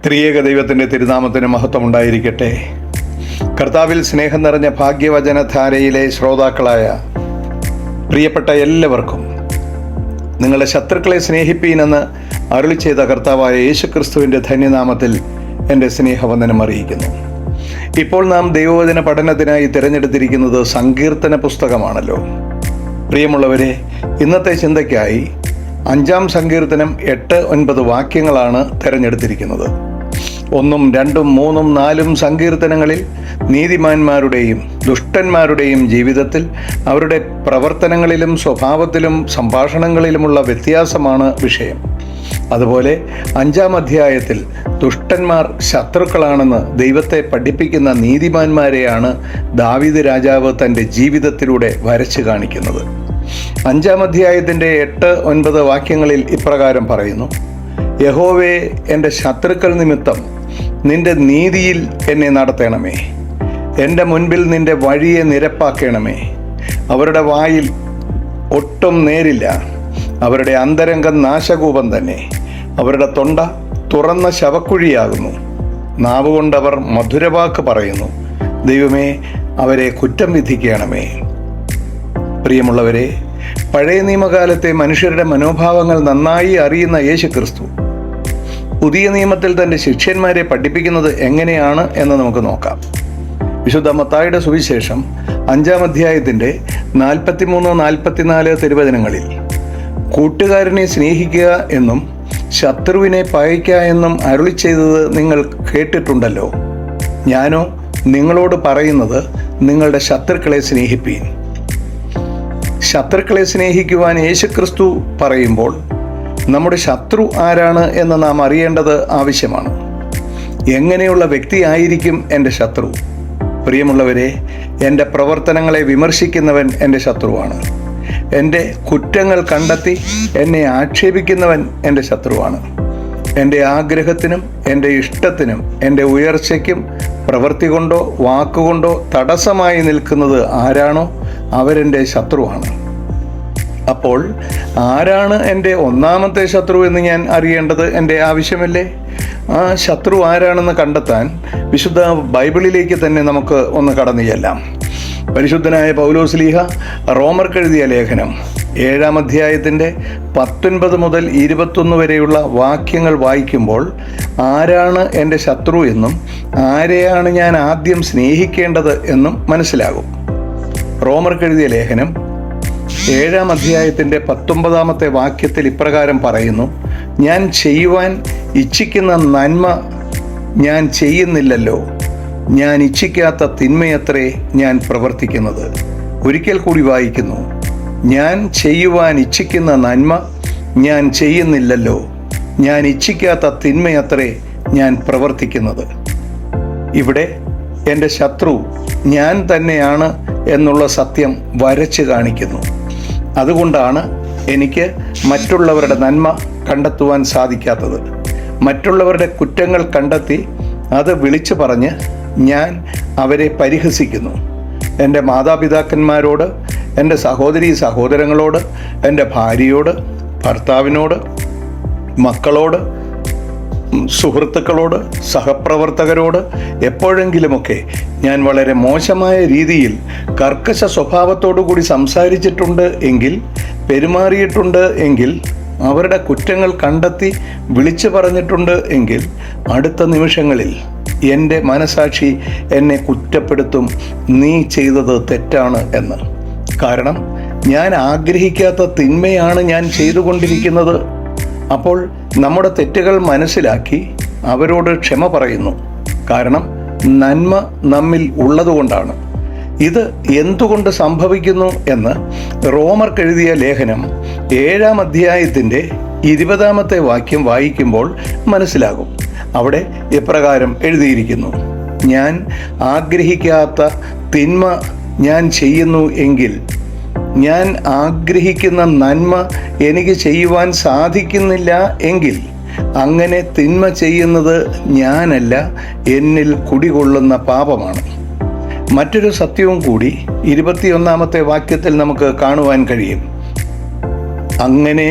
ത്രിയേക ദൈവത്തിൻ്റെ തിരുനാമത്തിന് മഹത്വമുണ്ടായിരിക്കട്ടെ. കർത്താവിൽ സ്നേഹം നിറഞ്ഞ ഭാഗ്യവചനധാരയിലെ ശ്രോതാക്കളായ പ്രിയപ്പെട്ട എല്ലാവർക്കും നിങ്ങളുടെ ശത്രുക്കളെ സ്നേഹിപ്പീനെന്ന് അരുളി ചെയ്ത കർത്താവായ യേശുക്രിസ്തുവിൻ്റെ ധന്യനാമത്തിൽ എൻ്റെ സ്നേഹവന്ദനം അറിയിക്കുന്നു. ഇപ്പോൾ നാം ദൈവവചന പഠനത്തിനായി തിരഞ്ഞെടുത്തിരിക്കുന്നത് സങ്കീർത്തന പുസ്തകമാണല്ലോ. പ്രിയമുള്ളവരെ, ഇന്നത്തെ ചിന്തയ്ക്കായി 5-ാം സങ്കീർത്തനം 8-9 വാക്യങ്ങളാണ് തിരഞ്ഞെടുത്തിരിക്കുന്നത്. 1, 2, 3, 4 സങ്കീർത്തനങ്ങളിൽ നീതിമാന്മാരുടെയും ദുഷ്ടന്മാരുടെയും ജീവിതത്തിൽ അവരുടെ പ്രവർത്തനങ്ങളിലും സ്വഭാവത്തിലും സംഭാഷണങ്ങളിലുമുള്ള വ്യത്യാസമാണ് വിഷയം. അതുപോലെ 5-ാം അധ്യായത്തിൽ ദുഷ്ടന്മാർ ശത്രുക്കളാണെന്ന് ദൈവത്തെ പഠിപ്പിക്കുന്ന നീതിമാന്മാരെയാണ് ദാവീദ് രാജാവ് തൻ്റെ ജീവിതത്തിലൂടെ വരച്ചു കാണിക്കുന്നത്. 5-ാം അധ്യായത്തിൻ്റെ 8-9 വാക്യങ്ങളിൽ ഇപ്രകാരം പറയുന്നു: യഹോവേ, എൻ്റെ ശത്രുക്കൾ നിമിത്തം നിന്റെ നീതിയിൽ എന്നെ നടത്തണമേ. എൻ്റെ മുൻപിൽ നിന്റെ വഴിയെ നിരപ്പാക്കണമേ. അവരുടെ വായിൽ ഒട്ടും നേരില്ല, അവരുടെ അന്തരംഗം നാശകൂപം തന്നെ. അവരുടെ തൊണ്ട തുറന്ന ശവക്കുഴിയാകുന്നു. നാവുകൊണ്ടവർ മധുരവാക്ക് പറയുന്നു. ദൈവമേ, അവരെ കുറ്റം വിധിക്കണമേ. പ്രിയമുള്ളവരെ, പഴയ നിയമകാലത്തെ മനുഷ്യരുടെ മനോഭാവങ്ങൾ നന്നായി അറിയുന്ന യേശുക്രിസ്തു പുതിയ നിയമത്തിൽ തൻ്റെ ശിഷ്യന്മാരെ പഠിപ്പിക്കുന്നത് എങ്ങനെയാണ് എന്ന് നമുക്ക് നോക്കാം. വിശുദ്ധ മത്തായിയുടെ സുവിശേഷം 5-ാം അധ്യായത്തിൻ്റെ 43-44 തിരുവചനങ്ങളിൽ കൂട്ടുകാരനെ സ്നേഹിക്കുക എന്നും ശത്രുവിനെ പകയ്ക്കുക എന്നും അരുളി ചെയ്തത് നിങ്ങൾ കേട്ടിട്ടുണ്ടല്ലോ. ഞാനോ നിങ്ങളോട് പറയുന്നത്, നിങ്ങളുടെ ശത്രുക്കളെ സ്നേഹിപ്പീൻ. ശത്രുക്കളെ സ്നേഹിക്കുവാൻ യേശുക്രിസ്തു പറയുമ്പോൾ നമ്മുടെ ശത്രു ആരാണ് എന്ന് നാം അറിയേണ്ടത് ആവശ്യമാണ്. എങ്ങനെയുള്ള വ്യക്തിയായിരിക്കും എൻ്റെ ശത്രു? പ്രിയമുള്ളവരെ, എൻ്റെ പ്രവർത്തനങ്ങളെ വിമർശിക്കുന്നവൻ എൻ്റെ ശത്രുവാണ്. എൻ്റെ കുറ്റങ്ങൾ കണ്ടെത്തി എന്നെ ആക്ഷേപിക്കുന്നവൻ എൻ്റെ ശത്രുവാണ്. എൻ്റെ ആഗ്രഹത്തിനും എൻ്റെ ഇഷ്ടത്തിനും എൻ്റെ ഉയർച്ചയ്ക്കും പ്രവൃത്തി കൊണ്ടോ വാക്കുകൊണ്ടോ തടസ്സമായി നിൽക്കുന്നത് ആരാണോ അവരെൻ്റെ ശത്രുവാണ്. അപ്പോൾ ആരാണ് എൻ്റെ ഒന്നാമത്തെ ശത്രു എന്ന് ഞാൻ അറിയേണ്ടത് എൻ്റെ ആവശ്യമല്ലേ? ആ ശത്രു ആരാണെന്ന് കണ്ടെത്താൻ വിശുദ്ധ ബൈബിളിലേക്ക് തന്നെ നമുക്ക് ഒന്ന് കടന്നു ചെല്ലാം. പരിശുദ്ധനായ പൗലോസ്ലീഹ റോമർക്കെഴുതിയ ലേഖനം 7-ാം അധ്യായത്തിൻ്റെ 19 മുതൽ 21 വരെയുള്ള വാക്യങ്ങൾ വായിക്കുമ്പോൾ ആരാണ് എൻ്റെ ശത്രു എന്നും ആരെയാണ് ഞാൻ ആദ്യം സ്നേഹിക്കേണ്ടത് എന്നും മനസ്സിലാകും. റോമർക്കെഴുതിയ ലേഖനം 7-ാം അധ്യായത്തിൻ്റെ 19-ാമത്തെ വാക്യത്തിൽ ഇപ്രകാരം പറയുന്നു: ഞാൻ ചെയ്യുവാൻ ഇച്ഛിക്കുന്ന നന്മ ഞാൻ ചെയ്യുന്നില്ലല്ലോ, ഞാൻ ഇച്ഛിക്കാത്ത തിന്മയത്രേ ഞാൻ പ്രവർത്തിക്കുന്നത്. ഒരിക്കൽ കൂടി വായിക്കുന്നു: ഞാൻ ചെയ്യുവാൻ ഇച്ഛിക്കുന്ന നന്മ ഞാൻ ചെയ്യുന്നില്ലല്ലോ, ഞാൻ ഇച്ഛിക്കാത്ത തിന്മയത്രേ ഞാൻ പ്രവർത്തിക്കുന്നത്. ഇവിടെ എൻ്റെ ശത്രു ഞാൻ തന്നെയാണ് എന്നുള്ള സത്യം വരച്ച് കാണിക്കുന്നു. അതുകൊണ്ടാണ് എനിക്ക് മറ്റുള്ളവരുടെ നന്മ കണ്ടെത്തുവാൻ സാധിക്കാത്തത്. മറ്റുള്ളവരുടെ കുറ്റങ്ങൾ കണ്ടെത്തി അത് വിളിച്ചു പറഞ്ഞ് ഞാൻ അവരെ പരിഹസിക്കുന്നു. എൻ്റെ മാതാപിതാക്കന്മാരോട്, എൻ്റെ സഹോദരീ സഹോദരങ്ങളോട്, എൻ്റെ ഭാര്യയോട്, ഭർത്താവിനോട്, മക്കളോട്, സുഹൃത്തുക്കളോട്, സഹപ്രവർത്തകരോട് എപ്പോഴെങ്കിലുമൊക്കെ ഞാൻ വളരെ മോശമായ രീതിയിൽ കർക്കശ സ്വഭാവത്തോടു കൂടി സംസാരിച്ചിട്ടുണ്ട് എങ്കിൽ, പെരുമാറിയിട്ടുണ്ട് എങ്കിൽ, അവരുടെ കുറ്റങ്ങൾ കണ്ടെത്തി വിളിച്ചു പറഞ്ഞിട്ടുണ്ട് എങ്കിൽ, അടുത്ത നിമിഷങ്ങളിൽ എൻ്റെ മനസാക്ഷി എന്നെ കുറ്റപ്പെടുത്തും, നീ ചെയ്തത് തെറ്റാണ് എന്ന്. കാരണം ഞാൻ ആഗ്രഹിക്കാത്ത തിന്മയാണ് ഞാൻ ചെയ്തുകൊണ്ടിരിക്കുന്നത്. അപ്പോൾ നമ്മുടെ തെറ്റുകൾ മനസ്സിലാക്കി അവരോട് ക്ഷമ പറയുന്നു. കാരണം നന്മ നമ്മിൽ ഉള്ളതുകൊണ്ടാണ്. ഇത് എന്തുകൊണ്ട് സംഭവിക്കുന്നു എന്ന് റോമർക്കെഴുതിയ ലേഖനം 7-ാം അധ്യായത്തിൻ്റെ 20-ാമത്തെ വാക്യം വായിക്കുമ്പോൾ മനസ്സിലാകും. അവിടെ ഇപ്രകാരം എഴുതിയിരിക്കുന്നു: ഞാൻ ആഗ്രഹിക്കാത്ത തിന്മ ഞാൻ ചെയ്യുന്നു എങ്കിൽ, ഞാൻ ആഗ്രഹിക്കുന്ന നന്മ എനിക്ക് ചെയ്യുവാൻ സാധിക്കുന്നില്ല എങ്കിൽ, അങ്ങനെ തിന്മ ചെയ്യുന്നത് ഞാനല്ല, എന്നിൽ കുടികൊള്ളുന്ന പാപമാണ്. മറ്റൊരു സത്യവും കൂടി 21-ാമത്തെ വാക്യത്തിൽ നമുക്ക് കാണുവാൻ കഴിയും: അങ്ങനെ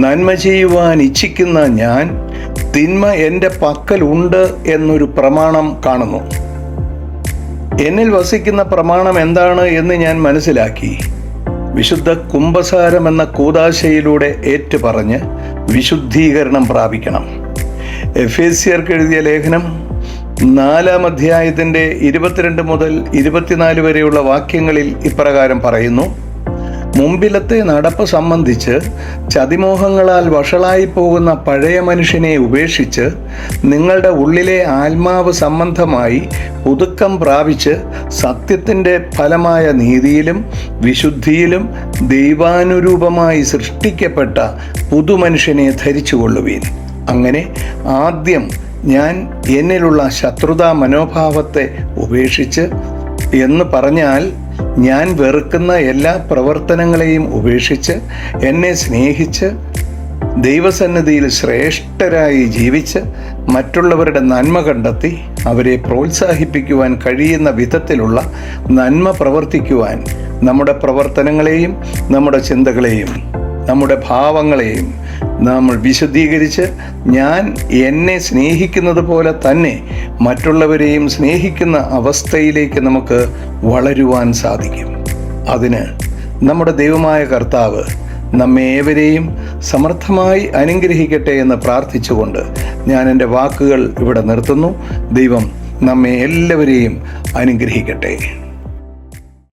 നന്മ ചെയ്യുവാൻ ഇച്ഛിക്കുന്ന ഞാൻ തിന്മ എൻ്റെ പക്കൽ ഉണ്ട് എന്നൊരു പ്രമാണം കാണുന്നു. എന്നിൽ വസിക്കുന്ന പ്രമാണം എന്താണ് എന്ന് ഞാൻ മനസ്സിലാക്കി വിശുദ്ധ കുംഭസാരം എന്ന കൂദാശയിലൂടെ ഏറ്റുപറഞ്ഞ് വിശുദ്ധീകരണം പ്രാപിക്കണം. എഫേസ്യർക്ക് എഴുതിയ ലേഖനം 4-ാം അധ്യായത്തിൻ്റെ 22 മുതൽ 24 വരെയുള്ള വാക്യങ്ങളിൽ ഇപ്രകാരം പറയുന്നു: മുമ്പിലത്തെ നടപ്പ് സംബന്ധിച്ച് ചതിമോഹങ്ങളാൽ വഷളായി പോകുന്ന പഴയ മനുഷ്യനെ ഉപേക്ഷിച്ച് നിങ്ങളുടെ ഉള്ളിലെ ആത്മാവ് സംബന്ധമായി പുതുക്കം പ്രാപിച്ച് സത്യത്തിൻ്റെ ഫലമായ നീതിയിലും വിശുദ്ധിയിലും ദൈവാനുരൂപമായി സൃഷ്ടിക്കപ്പെട്ട പുതുമനുഷ്യനെ ധരിച്ചുകൊള്ളുവീൻ. അങ്ങനെ ആദ്യം ഞാൻ എന്നിലുള്ള ശത്രുതാ മനോഭാവത്തെ ഉപേക്ഷിച്ച്, എന്ന് പറഞ്ഞാൽ ഞാൻ വെറുക്കുന്ന എല്ലാ പ്രവർത്തനങ്ങളെയും ഉപേക്ഷിച്ച് എന്നെ സ്നേഹിച്ച് ദൈവസന്നിധിയിൽ ശ്രേഷ്ഠരായി ജീവിച്ച് മറ്റുള്ളവരുടെ നന്മ കണ്ടെത്തി അവരെ പ്രോത്സാഹിപ്പിക്കുവാൻ കഴിയുന്ന വിധത്തിലുള്ള നന്മ പ്രവർത്തിക്കുവാൻ നമ്മുടെ പ്രവർത്തനങ്ങളെയും നമ്മുടെ ചിന്തകളെയും നമ്മുടെ ഭാവങ്ങളെയും നമ്മൾ വിശുദ്ധീകരിച്ച് ഞാൻ എന്നെ സ്നേഹിക്കുന്നത് പോലെ തന്നെ മറ്റുള്ളവരെയും സ്നേഹിക്കുന്ന അവസ്ഥയിലേക്ക് നമുക്ക് വളരുവാൻ സാധിക്കും. അതിന് നമ്മുടെ ദൈവമായ കർത്താവ് നമ്മെ ഏവരെയും സമർത്ഥമായി അനുഗ്രഹിക്കട്ടെ എന്ന് പ്രാർത്ഥിച്ചുകൊണ്ട് ഞാൻ എൻ്റെ വാക്കുകൾ ഇവിടെ നിർത്തുന്നു. ദൈവം നമ്മെ എല്ലാവരെയും അനുഗ്രഹിക്കട്ടെ.